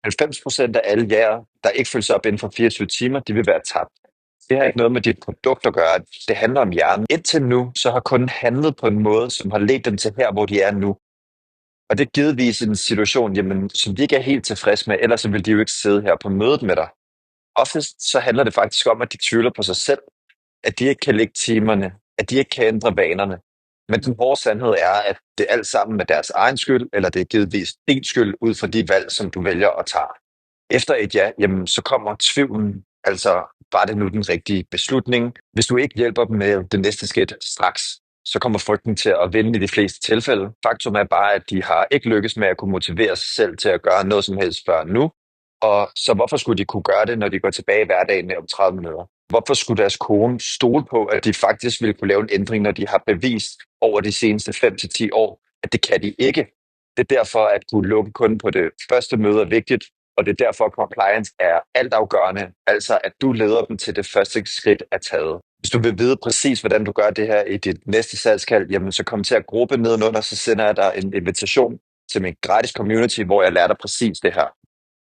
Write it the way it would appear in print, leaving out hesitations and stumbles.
90% af alle jer, der ikke følges op inden for 24 timer, de vil være tabt. Det har ikke noget med dit produkt at gøre. Det handler om hjernen. Indtil nu, så har kunden handlet på en måde, som har ledt dem til her, hvor de er nu. Og det er givetvis en situation, jamen, som de ikke er helt tilfredse med, ellers så vil de jo ikke sidde her på mødet med dig. Oftest så handler det faktisk om, at de tvivler på sig selv, at de ikke kan lægge timerne, at de ikke kan ændre vanerne. Men den hårde sandhed er, at det er alt sammen med deres egen skyld, eller det er givetvis din skyld ud fra de valg, som du vælger at tage. Efter et ja, jamen, så kommer tvivlen, altså var det nu den rigtige beslutning? Hvis du ikke hjælper dem med det næste skridt straks, så kommer frygten til at vinde i de fleste tilfælde. Faktum er bare, at de har ikke lykkes med at kunne motivere sig selv til at gøre noget som helst før nu. Og så hvorfor skulle de kunne gøre det, når de går tilbage i hverdagen om 30 minutter? Hvorfor skulle deres kone stole på, at de faktisk ville kunne lave en ændring, når de har bevist over de seneste 5 til 10 år, at det kan de ikke? Det er derfor, at kunne lukke kunden på det første møde er vigtigt, og det er derfor, at compliance er altafgørende, altså at du leder dem til det første skridt er taget. Hvis du vil vide præcis, hvordan du gør det her i dit næste salgskald, jamen så kom til at gruppe nedenunder, så sender jeg dig en invitation til min gratis community, hvor jeg lærer dig præcis det her.